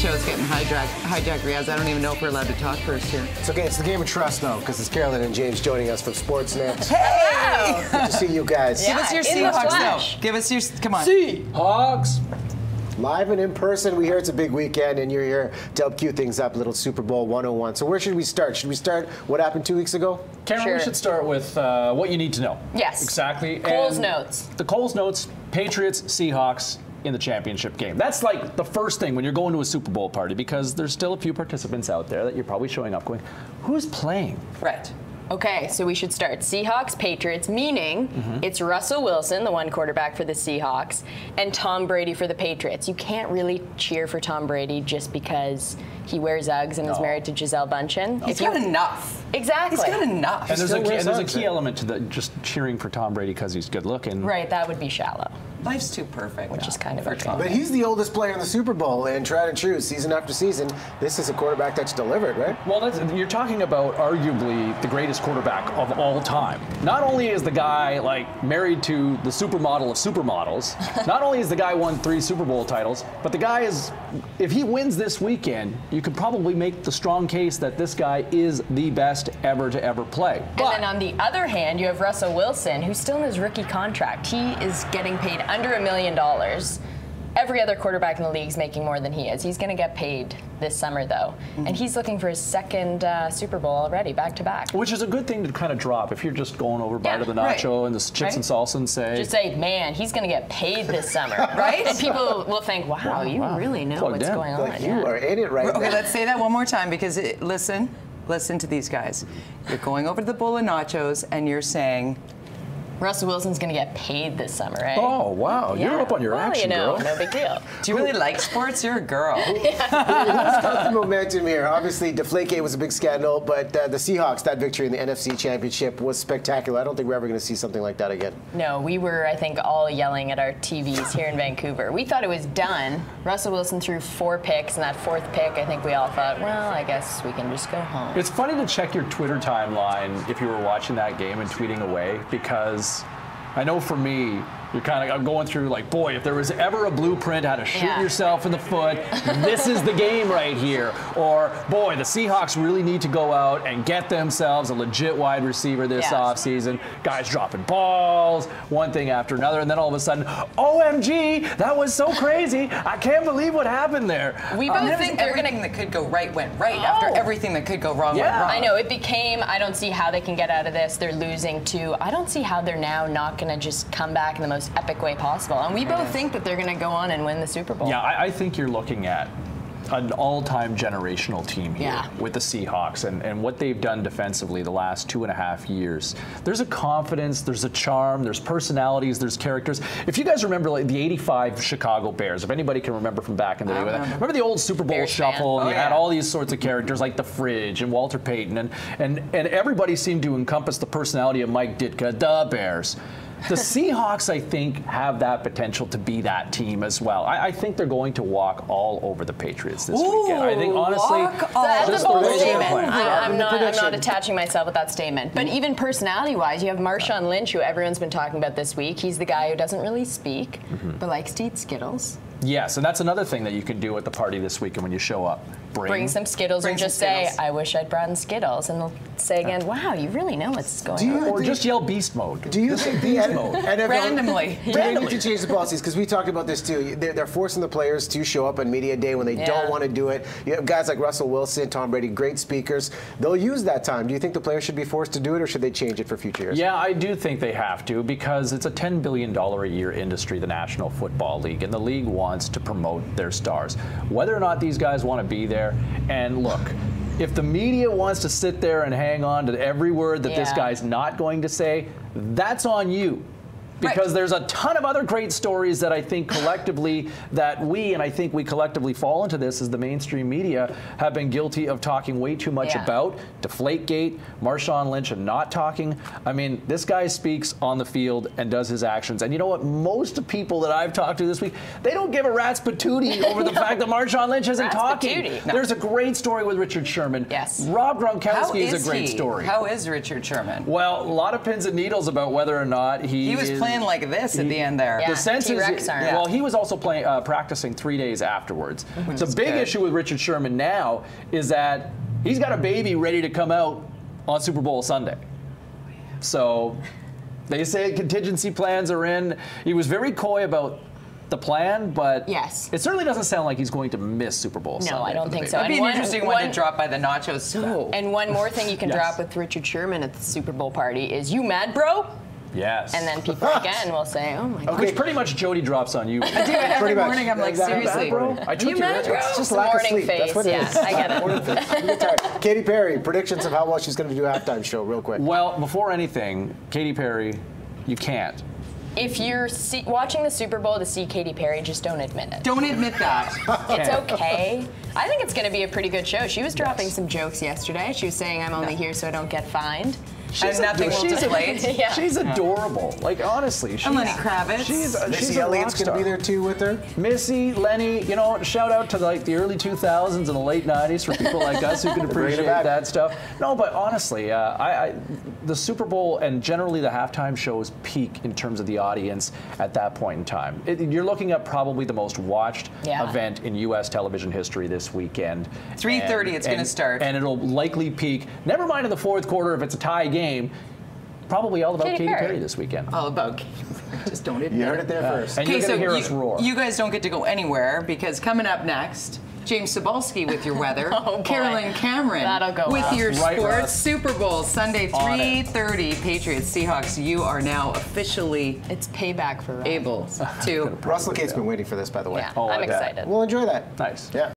show's getting hijacked, Riaz. I don't even know if we're allowed to talk first here. It's okay. It's the game of trust, though, because it's Carolyn and James joining us from Sportsnet. Hey! Good to see you guys. Yeah, Give us your Seahawks, though. Give us your, come on. Seahawks! Live and in person, we hear it's a big weekend, and you're here to help cue things up, a little Super Bowl 101. So where should we start? Should we start what happened 2 weeks ago? Cameron, we should start with what you need to know. Yes. Exactly. Cole's notes. The Cole's notes, Patriots, Seahawks in the championship game. That's like the first thing when you're going to a Super Bowl party, because there's still a few participants out there that you're probably showing up going, who's playing? Right. Okay, so we should start Seahawks, Patriots, meaning it's Russell Wilson, the one quarterback for the Seahawks, and Tom Brady for the Patriots. You can't really cheer for Tom Brady just because he wears Uggs and is married to Giselle Bundchen. He's got enough. Exactly. He's got enough. And there's a key element to just cheering for Tom Brady because he's good looking. Right, that would be shallow. Life's too perfect. Which is kind of for okay. But he's the oldest player in the Super Bowl, and tried and true, season after season, this is a quarterback that's delivered, right? Well, you're talking about arguably the greatest quarterback of all time. Not only is the guy like married to the supermodel of supermodels, not only is the guy won 3 Super Bowl titles, but the guy is, if he wins this weekend, you could probably make the strong case that this guy is the best ever to ever play. And then on the other hand, you have Russell Wilson, who's still in his rookie contract. He is getting paid under $1 million. Every other quarterback in the league is making more than he is. He's going to get paid this summer, though. And he's looking for his second Super Bowl already, back-to-back. Which is a good thing to kind of drop if you're just going over by to the nacho and the chips and salsa and say... Just say, man, he's going to get paid this summer. Right? And people will think, wow, you really know what's going on. Like you are in it right now. Okay, let's say that one more time, because listen to these guys. You're going over to the bowl of nachos, and you're saying... Russell Wilson's going to get paid this summer, right? Oh, wow. You're up on your action, girl. girl. No big deal. Do you really like sports? You're a girl. Let's start the momentum here. Obviously, Deflategate was a big scandal, but the Seahawks, that victory in the NFC Championship was spectacular. I don't think we're ever going to see something like that again. No, we were, I think, all yelling at our TVs here in Vancouver. We thought it was done. Russell Wilson threw 4 picks, and that 4th pick, I think we all thought, well, I guess we can just go home. It's funny to check your Twitter timeline if you were watching that game and tweeting away, because I know for me, you're kind of going through like, boy, if there was ever a blueprint how to shoot yourself in the foot, this is the game right here. Or, boy, the Seahawks really need to go out and get themselves a legit wide receiver this offseason. Guys dropping balls, one thing after another, and then all of a sudden, OMG, that was so crazy. I can't believe what happened there. We both think they're everything that could go right went right after everything that could go wrong went wrong. I know. It became, I don't see how they can get out of this. They're losing too. I don't see how they're now not going to just come back in the most epic way possible. And we both think that they're going to go on and win the Super Bowl. Yeah, I think you're looking at an all-time generational team here with the Seahawks and what they've done defensively the last 2.5 years. There's a confidence, there's a charm, there's personalities, there's characters. If you guys remember like the '85 Chicago Bears, if anybody can remember from back in the day, remember the old Super Bowl shuffle, and you had all these sorts of characters like the Fridge and Walter Payton, and everybody seemed to encompass the personality of Mike Ditka, the Bears. The Seahawks, I think, have that potential to be that team as well. I think they're going to walk all over the Patriots this weekend. I think, honestly, that's a bold statement. I'm not attaching myself with that statement. But even personality-wise, you have Marshawn Lynch, who everyone's been talking about this week. He's the guy who doesn't really speak, but likes to eat Skittles. Yes, and that's another thing that you can do at the party this weekend when you show up. Bring some Skittles and just say, I wish I'd brought in Skittles. And they'll say again, wow, you really know what's going on. Or just yell beast mode. Do you think the NFL randomly need to change the policies? Because we talked about this too. They're forcing the players to show up on media day when they don't want to do it. You have guys like Russell Wilson, Tom Brady, great speakers. They'll use that time. Do you think the players should be forced to do it, or should they change it for future years? Yeah, I do think they have to, because it's a $10 billion a year industry, the National Football League, and the league wants to promote their stars. Whether or not these guys want to be there, and look, if the media wants to sit there and hang on to every word that this guy's not going to say, that's on you. Because there's a ton of other great stories that I think collectively and I think we collectively fall into this as the mainstream media have been guilty of talking way too much about. Deflategate, Marshawn Lynch, and not talking. I mean, this guy speaks on the field and does his actions. And you know what? Most people that I've talked to this week, they don't give a rat's patootie over the fact that Marshawn Lynch isn't talking. There's a great story with Richard Sherman. Yes. Rob Gronkowski is a great story. How is Richard Sherman? Well, a lot of pins and needles about whether or not he is playing playing like this at the end there. Yeah. The sense is, T-Rex arm. well, he was also practicing 3 days afterwards. The big good. issue with Richard Sherman now is that he's got a baby ready to come out on Super Bowl Sunday. So they say contingency plans are in. He was very coy about the plan, but Yes. it certainly doesn't sound like he's going to miss Super Bowl Sunday. I don't for the think baby. so. That'd be And an interesting one to drop by the nachos. So. And one more thing you can Yes. drop with Richard Sherman at the Super Bowl party is, "You mad, bro?" Yes. And then people again will say, "Oh my God." Which pretty much Jody drops on you. Every Pretty much. morning I'm like, Exactly. seriously. Bro. I took You your mad, bro? It's just The lack of morning sleep. face. That's what it Yeah, is. I get it. Morning face. You get tired. Katy Perry, predictions of how well she's going to do a halftime show, real quick. Well, before anything, Katy Perry, you can't. If you're watching the Super Bowl to see Katy Perry, just don't admit it. Don't admit that. It's okay. I think it's going to be a pretty good show. She was dropping some jokes yesterday. She was saying, "I'm only here so I don't get fined." And nothing will deflate. Yeah. She's adorable. Like, honestly. And Lenny Kravitz. She's Missy a Elliott's rock going to be star. there too with her. Missy, Lenny, you know, shout out to like the early 2000s and the late 90s for people like us who can bringing it appreciate back. that stuff. No, but honestly, the Super Bowl and generally the halftime shows peak in terms of the audience at that point in time. You're looking at probably the most watched Yeah. event in U.S. television history this weekend. 3:30 it's gonna start. And it'll likely peak, never mind in the fourth quarter if it's a tie game, probably all about Katy Katy Perry. Perry this weekend. All about Katy Perry. Just don't admit You heard it there first. And you're going to hear us roar. you guys don't get to go anywhere because coming up next, James Cybulski with your weather, Oh, boy. Carolyn Cameron That'll go with well. your Right, sports Russ. Super Bowl Sunday On it. 3:30 Patriots Seahawks. You are now officially It's payback for Ryan. able to. Russell Kate's been waiting for this, by the way. Yeah, Oh, I I'm bet. excited. We'll enjoy that. Nice. Yeah.